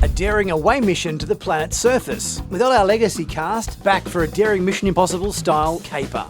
a daring away mission to the planet's surface, with all our legacy cast back for a daring Mission Impossible style caper.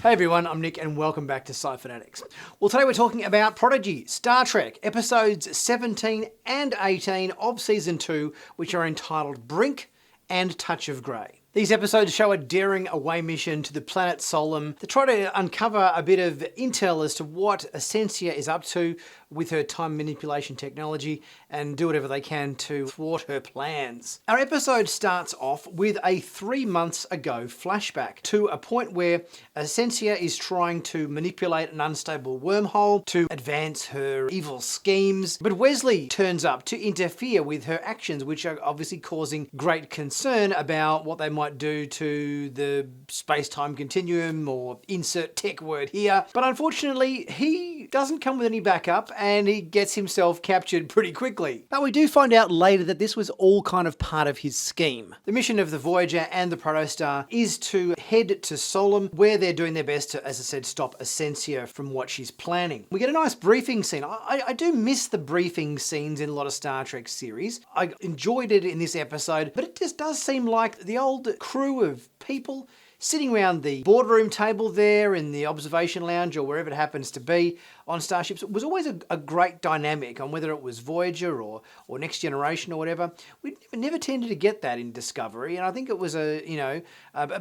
Hey everyone, I'm Nick and welcome back to Sci-Finatics. Well, today we're talking about Prodigy, Star Trek, episodes 17 and 18 of Season 2, which are entitled Brink and Touch of Grey. These episodes show a daring away mission to the planet Solem to try to uncover a bit of intel as to what Asencia is up to with her time manipulation technology and do whatever they can to thwart her plans. Our episode starts off with a 3 months ago flashback to a point where Asencia is trying to manipulate an unstable wormhole to advance her evil schemes, but Wesley turns up to interfere with her actions, which are obviously causing great concern about what they might do to the space-time continuum, or insert tech word here. But unfortunately, he doesn't come with any backup and he gets himself captured pretty quickly. But we do find out later that this was all kind of part of his scheme. The mission of the Voyager and the Protostar is to head to Solem, where they're doing their best to, as I said, stop Asencia from what she's planning. We get a nice briefing scene. I do miss the briefing scenes in a lot of Star Trek series. I enjoyed it in this episode, but it just does seem like the old crew of people sitting around the boardroom table there in the observation lounge or wherever it happens to be on starships. It was always a great dynamic on whether it was Voyager or Next Generation or whatever. We never tended to get that in Discovery, and I think it was a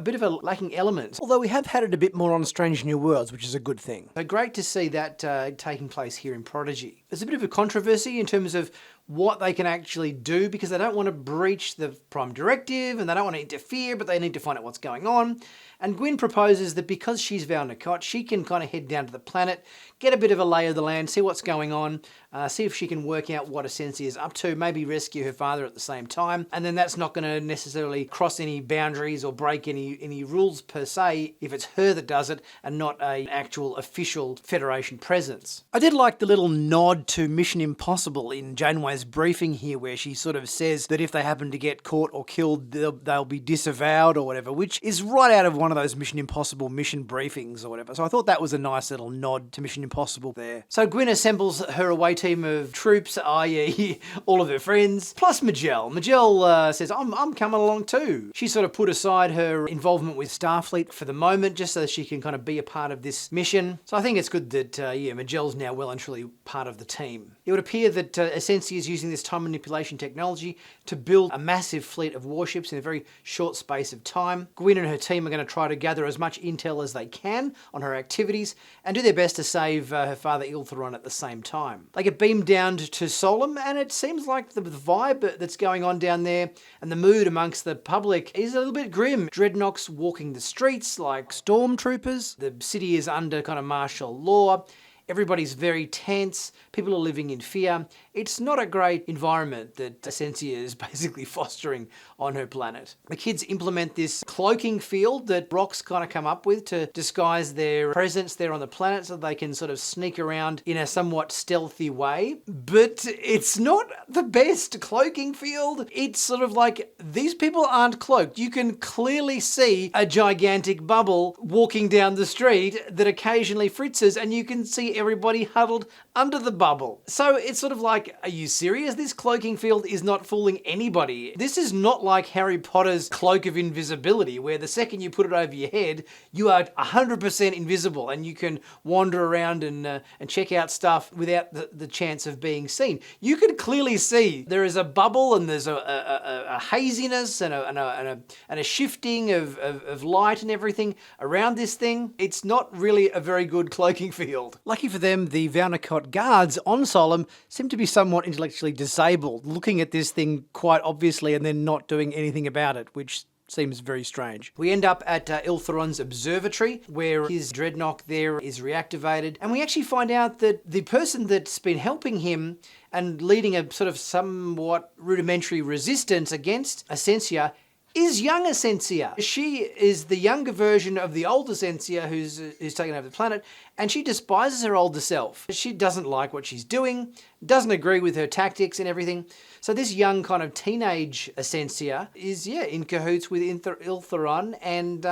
bit of a lacking element. Although we have had it a bit more on Strange New Worlds, which is a good thing. So great to see that taking place here in Prodigy. There's a bit of a controversy in terms of what they can actually do, because they don't want to breach the Prime Directive and they don't want to interfere, but they need to find out what's going on. And Gwyn proposes that because she's Val Nakot, she can kind of head down to the planet, get a bit of a lay of the land, see what's going on, see if she can work out what Asencia is up to, maybe rescue her father at the same time. And then that's not going to necessarily cross any boundaries or break any rules per se if it's her that does it and not an actual official Federation presence. I did like the little nod to Mission Impossible in Janeway's briefing here, where she sort of says that if they happen to get caught or killed, they'll be disavowed or whatever, which is right out of one of those Mission Impossible mission briefings or whatever. So I thought that was a nice little nod to Mission Impossible there. So Gwyn assembles her away team of troops, i.e. all of her friends, plus Majel. Majel says, I'm coming along too. She sort of put aside her involvement with Starfleet for the moment, just so that she can kind of be a part of this mission. So I think it's good that, Magel's now well and truly part of the team. It would appear that Asencia is using this time manipulation technology to build a massive fleet of warships in a very short space of time. Gwyn and her team are going to try to gather as much intel as they can on her activities and do their best to save her father Iltheron at the same time. They get beamed down to Solem, and it seems like the vibe that's going on down there and the mood amongst the public is a little bit grim. Dreadnoks walking the streets like stormtroopers. The city is under kind of martial law. Everybody's very tense. People are living in fear. It's not a great environment that Asencia is basically fostering on her planet. The kids implement this cloaking field that rocks kind of come up with to disguise their presence there on the planet so they can sort of sneak around in a somewhat stealthy way. But it's not the best cloaking field. It's sort of like, these people aren't cloaked. You can clearly see a gigantic bubble walking down the street that occasionally fritzes, and you can see everybody huddled under the bubble. So it's sort of like, are you serious? This cloaking field is not fooling anybody. This is not like Harry Potter's cloak of invisibility, where the second you put it over your head, you are 100% invisible and you can wander around and check out stuff without the chance of being seen. You can clearly see there is a bubble and there's a haziness and a shifting of light and everything around this thing. It's not really a very good cloaking field. Lucky for them, the Val Nakot guards on Solem seem to be somewhat intellectually disabled, looking at this thing quite obviously and then not doing anything about it, which seems very strange. We end up at Iltheron's observatory, where his dreadnought there is reactivated, and we actually find out that the person that's been helping him and leading a sort of somewhat rudimentary resistance against Asencia is young Asencia. She is the younger version of the old Asencia who's taken over the planet, and she despises her older self. She doesn't like what she's doing, doesn't agree with her tactics and everything. So this young kind of teenage Asencia is, in cahoots with Iltheron and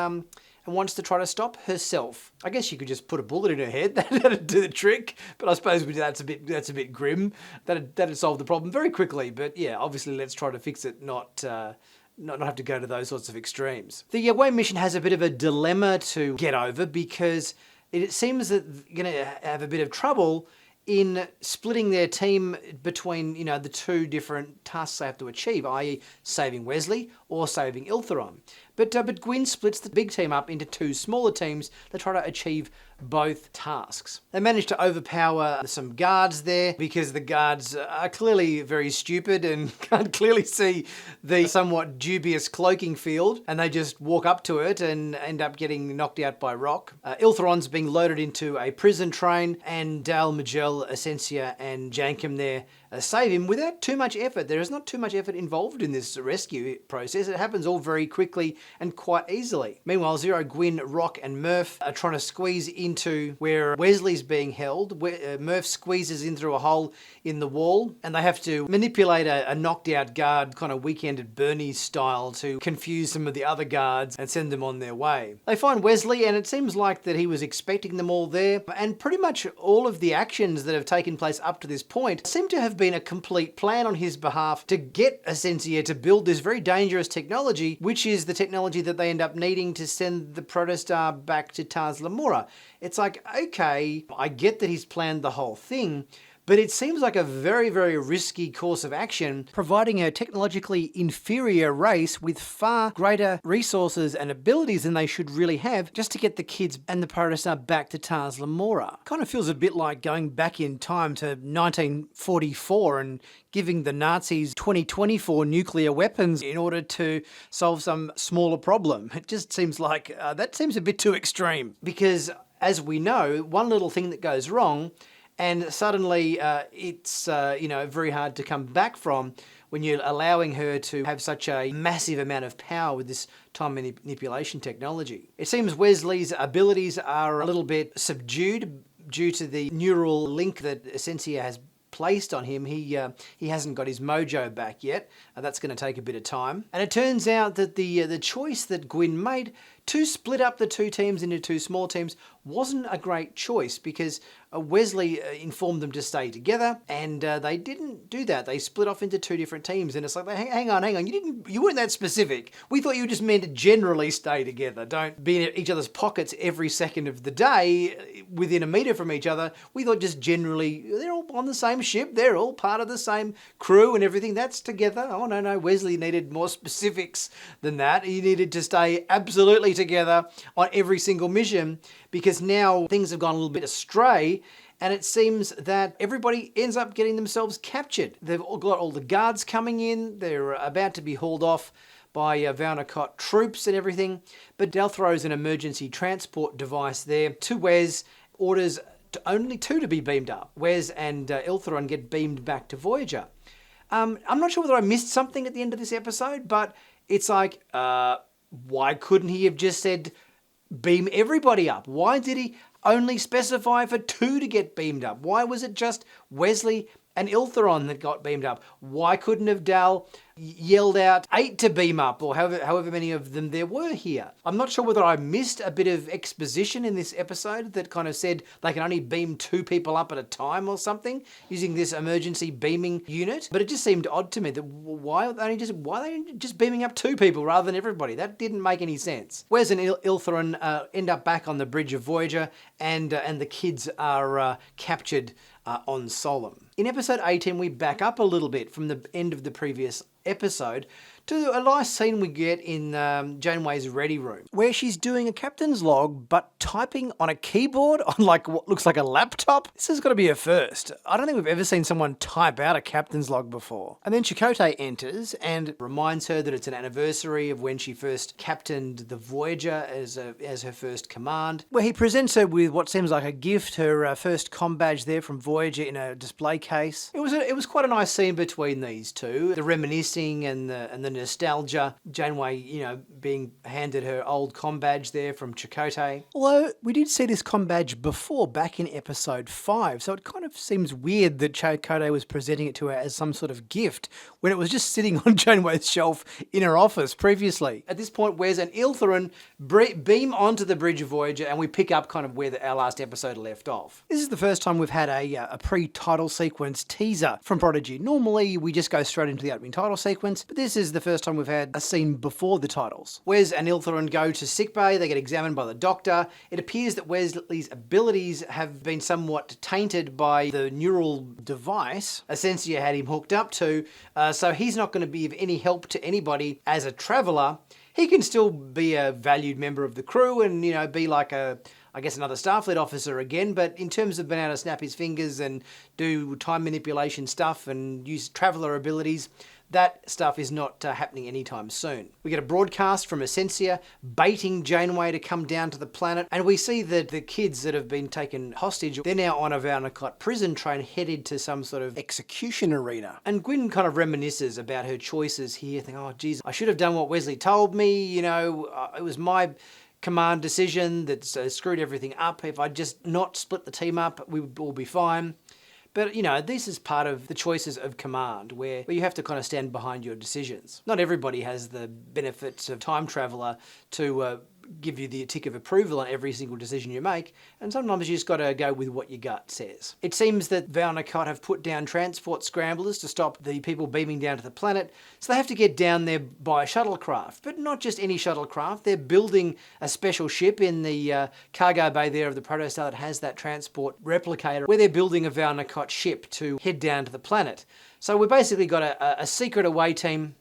and wants to try to stop herself. I guess you could just put a bullet in her head. That'd do the trick. But I suppose that's a bit grim. That'd solve the problem very quickly. But yeah, obviously let's try to fix it, not have to go to those sorts of extremes. The away mission has a bit of a dilemma to get over because it seems that they're going to have a bit of trouble in splitting their team between, the two different tasks they have to achieve, i.e. saving Wesley or saving Iltheron. But Gwyn splits the big team up into two smaller teams that try to achieve both tasks. They manage to overpower some guards there because the guards are clearly very stupid and can't clearly see the somewhat dubious cloaking field, and they just walk up to it and end up getting knocked out by rock. Iltheron's being loaded into a prison train, and Dal, Magell, Asencia and Jankum there save him without too much effort. There is not too much effort involved in this rescue process. It happens all very quickly and quite easily. Meanwhile, Zero, Gwyn, Rock and Murph are trying to squeeze into where Wesley's being held. Murph squeezes in through a hole in the wall, and they have to manipulate a knocked out guard, kind of Weekend at Bernie's style, to confuse some of the other guards and send them on their way. They find Wesley, and it seems like that he was expecting them all there, and pretty much all of the actions that have taken place up to this point seem to have been a complete plan on his behalf to get Asencia to build this very dangerous technology, which is the technology that they end up needing to send the Protostar back to Tars Lamora. It's like, okay, I get that he's planned the whole thing, but it seems like a very, very risky course of action, providing a technologically inferior race with far greater resources and abilities than they should really have just to get the kids and the Protostar back to Tars Lamora. Kind of feels a bit like going back in time to 1944 and giving the Nazis 2024 nuclear weapons in order to solve some smaller problem. It just seems like that seems a bit too extreme, because as we know, one little thing that goes wrong and suddenly it's very hard to come back from when you're allowing her to have such a massive amount of power with this time manipulation technology. It seems Wesley's abilities are a little bit subdued due to the neural link that Asencia has placed on him. He hasn't got his mojo back yet. That's going to take a bit of time. And it turns out that the choice that Gwyn made to split up the two teams into two small teams wasn't a great choice, because Wesley informed them to stay together, and they didn't do that. They split off into two different teams, and it's like, hang on, you weren't that specific. We thought you just meant to generally stay together. Don't be in each other's pockets every second of the day within a meter from each other. We thought just generally, they're all on the same ship, they're all part of the same crew and everything, that's together. Oh no, Wesley needed more specifics than that. He needed to stay absolutely together on every single mission, because now things have gone a little bit astray, and it seems that everybody ends up getting themselves captured. They've all got all the guards coming in, they're about to be hauled off by Valnacott troops and everything, but Dal throws an emergency transport device there to Wes, orders only two to be beamed up. Wes and Iltheron get beamed back to Voyager. I'm not sure whether I missed something at the end of this episode, but it's like, why couldn't he have just said, beam everybody up? Why did he only specify for two to get beamed up? Why was it just Wesley and Iltheron that got beamed up? Why couldn't have Dal yelled out 8 to beam up, or however many of them there were here? I'm not sure whether I missed a bit of exposition in this episode that kind of said they can only beam 2 people up at a time or something using this emergency beaming unit, but it just seemed odd to me that why are they just beaming up 2 people rather than everybody? That didn't make any sense. Wes and Iltheron end up back on the bridge of Voyager, and the kids are captured on Solem. In episode 18, we back up a little bit from the end of the previous episode to a nice scene we get in Janeway's ready room, where she's doing a captain's log but typing on a keyboard on like what looks like a laptop. This has got to be a first. I don't think we've ever seen someone type out a captain's log before. And then Chakotay enters and reminds her that it's an anniversary of when she first captained the Voyager as her first command, where he presents her with what seems like a gift, her first comm badge there from Voyager in a display case. It was quite a nice scene between these two. The reminiscing reminiscing and the nostalgia. Janeway, being handed her old comm badge there from Chakotay. Although we did see this comm badge before, back in episode 5, so it kind of seems weird that Chakotay was presenting it to her as some sort of gift when it was just sitting on Janeway's shelf in her office previously. At this point, Wes and Iltherin beam onto the bridge of Voyager, and we pick up kind of where our last episode left off. This is the first time we've had a pre-title sequence teaser from Prodigy. Normally, we just go straight into the opening title sequence, but this is the first time we've had a scene before the titles. Wes and Iltherin go to sickbay. They get examined by the doctor. It appears that Wesley's abilities have been somewhat tainted by the neural device Asencia had him hooked up to, so he's not going to be of any help to anybody as a traveller. He can still be a valued member of the crew and, be like another Starfleet officer again, but in terms of being able to snap his fingers and do time manipulation stuff and use traveller abilities, that stuff is not happening anytime soon. We get a broadcast from Asencia baiting Janeway to come down to the planet, and we see that the kids that have been taken hostage, they're now on a Valnicot prison train headed to some sort of execution arena. And Gwyn kind of reminisces about her choices here, thinking, oh geez, I should have done what Wesley told me, it was my command decision that screwed everything up. If I'd just not split the team up, we would all be fine. But, this is part of the choices of command where you have to kind of stand behind your decisions. Not everybody has the benefits of time traveller to give you the tick of approval on every single decision you make, and sometimes you just got to go with what your gut says. It seems that Valnicot have put down transport scramblers to stop the people beaming down to the planet, so they have to get down there by shuttlecraft. But not just any shuttlecraft, they're building a special ship in the cargo bay there of the Protostar that has that transport replicator, where they're building a Valnicot ship to head down to the planet. So we've basically got a secret away team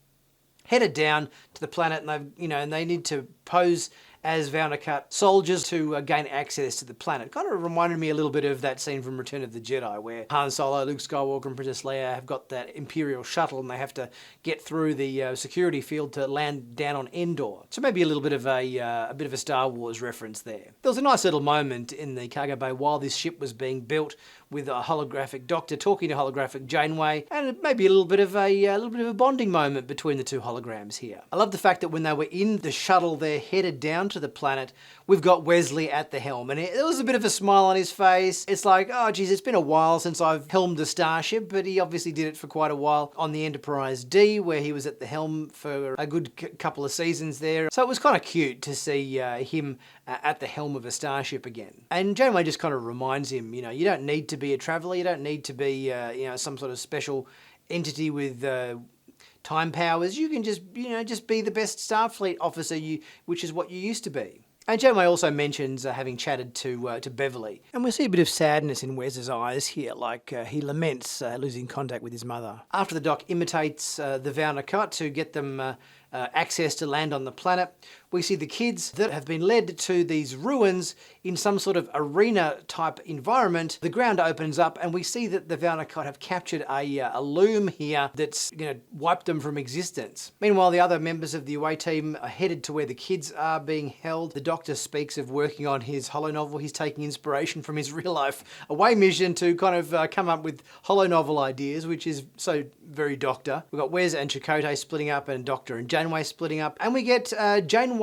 headed down to the planet, and they need to pose as Valnicot soldiers to gain access to the planet. Kind of reminded me a little bit of that scene from Return of the Jedi where Han Solo, Luke Skywalker and Princess Leia have got that Imperial shuttle and they have to get through the security field to land down on Endor. So maybe a little bit of a Star Wars reference there. There was a nice little moment in the cargo bay while this ship was being built with a holographic Doctor talking to holographic Janeway, and maybe a little bit of a bonding moment between the two holograms here. I love the fact that when they were in the shuttle, they're headed down to the planet. We've got Wesley at the helm, and there was a bit of a smile on his face. It's like, oh geez, it's been a while since I've helmed a starship, but he obviously did it for quite a while on the Enterprise D, where he was at the helm for a good couple of seasons there. So it was kind of cute to see him at the helm of a starship again. And Janeway just kind of reminds him, you don't need to be a traveller, you don't need to be, some sort of special entity with time powers. You can just be the best Starfleet officer, which is what you used to be. And Janeway also mentions having chatted to Beverly. And we see a bit of sadness in Wes's eyes here, like he laments losing contact with his mother. After the Doc imitates the Valnicot to get them access to land on the planet, we see the kids that have been led to these ruins in some sort of arena-type environment. The ground opens up and we see that the Valnicot have captured a loom here that's going to wipe them from existence. Meanwhile, the other members of the away team are headed to where the kids are being held. The Doctor speaks of working on his holonovel. He's taking inspiration from his real-life away mission to kind of come up with holonovel ideas, which is so very Doctor. We've got Wes and Chakotay splitting up and Doctor and Janeway splitting up. And we get Janeway,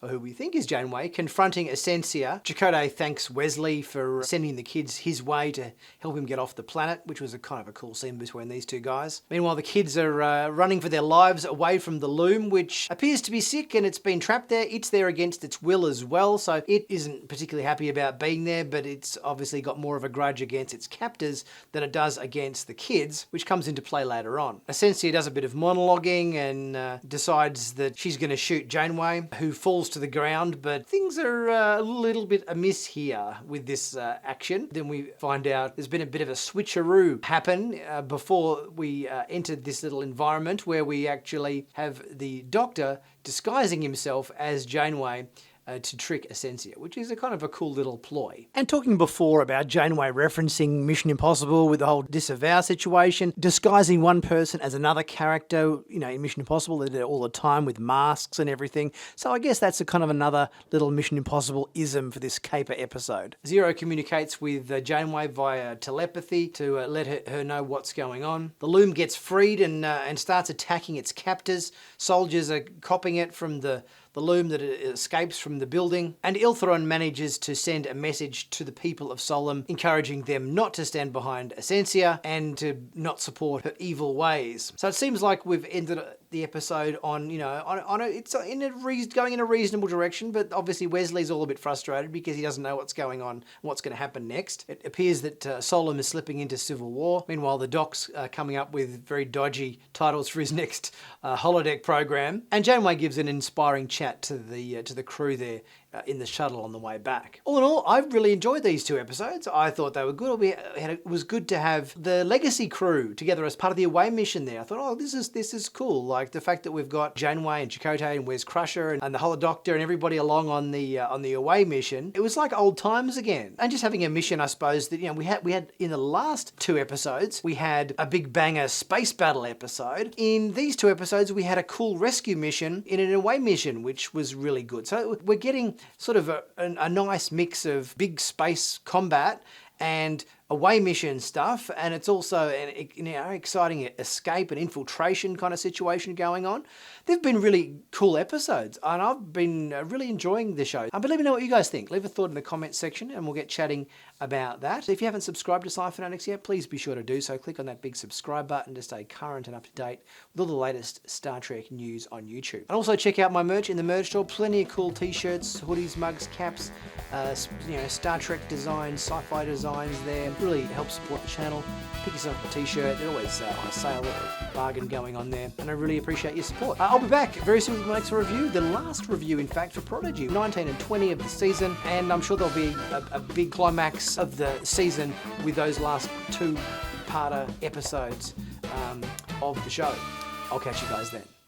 or who we think is Janeway, confronting Asencia. Chakotay thanks Wesley for sending the kids his way to help him get off the planet, which was a kind of a cool scene between these two guys. Meanwhile, the kids are running for their lives away from the loom, which appears to be sick and it's been trapped there. It's there against its will as well, so it isn't particularly happy about being there, but it's obviously got more of a grudge against its captors than it does against the kids, which comes into play later on. Asencia does a bit of monologuing and decides that she's going to shoot Janeway, who falls to the ground, but things are a little bit amiss here with this action. Then we find out there's been a bit of a switcheroo happen before we entered this little environment where we actually have the Doctor disguising himself as Janeway to trick Asencia, which is a kind of a cool little ploy. And talking before about Janeway referencing Mission Impossible with the whole disavow situation, disguising one person as another character, in Mission Impossible, they did it all the time with masks and everything. So I guess that's a kind of another little Mission Impossible-ism for this caper episode. Zero communicates with Janeway via telepathy to let her know what's going on. The loom gets freed and starts attacking its captors. Soldiers are copying it from the loom that it escapes from the building, and Iltheron manages to send a message to the people of Solem, encouraging them not to stand behind Asencia and to not support her evil ways. So it seems like we've ended the episode on going in a reasonable direction, but obviously Wesley's all a bit frustrated because he doesn't know what's going on, what's going to happen next. It appears that Solem is slipping into civil war. Meanwhile, the Doc's coming up with very dodgy titles for his next holodeck program, and Janeway gives an inspiring chat to the crew there in the shuttle on the way back. All in all, I really enjoyed these two episodes. I thought they were good. It was good to have the Legacy crew together as part of the away mission there. I thought, this is cool. Like the fact that we've got Janeway and Chakotay and Wes Crusher and the Holodoctor and everybody along on the away mission. It was like old times again. And just having a mission, I suppose, that we had in the last two episodes, we had a big banger space battle episode. In these two episodes, we had a cool rescue mission in an away mission, which was really good. So we're getting sort of a nice mix of big space combat and away mission stuff, and it's also an exciting escape and infiltration kind of situation going on. They've been really cool episodes, and I've been really enjoying the show. But let me know what you guys think. Leave a thought in the comments section, and we'll get chatting about that. If you haven't subscribed to Sci-Finatics yet, please be sure to do so. Click on that big subscribe button to stay current and up to date with all the latest Star Trek news on YouTube. And also check out my merch in the merch store. Plenty of cool t-shirts, hoodies, mugs, caps, Star Trek designs, sci-fi designs there. Really help support the channel. Pick yourself a t-shirt. They're always on a sale or a bargain going on there, and I really appreciate your support. I'll be back very soon with my next review, the last review in fact for Prodigy, 19 and 20 of the season, and I'm sure there'll be a big climax of the season with those last two-parter episodes of the show. I'll catch you guys then.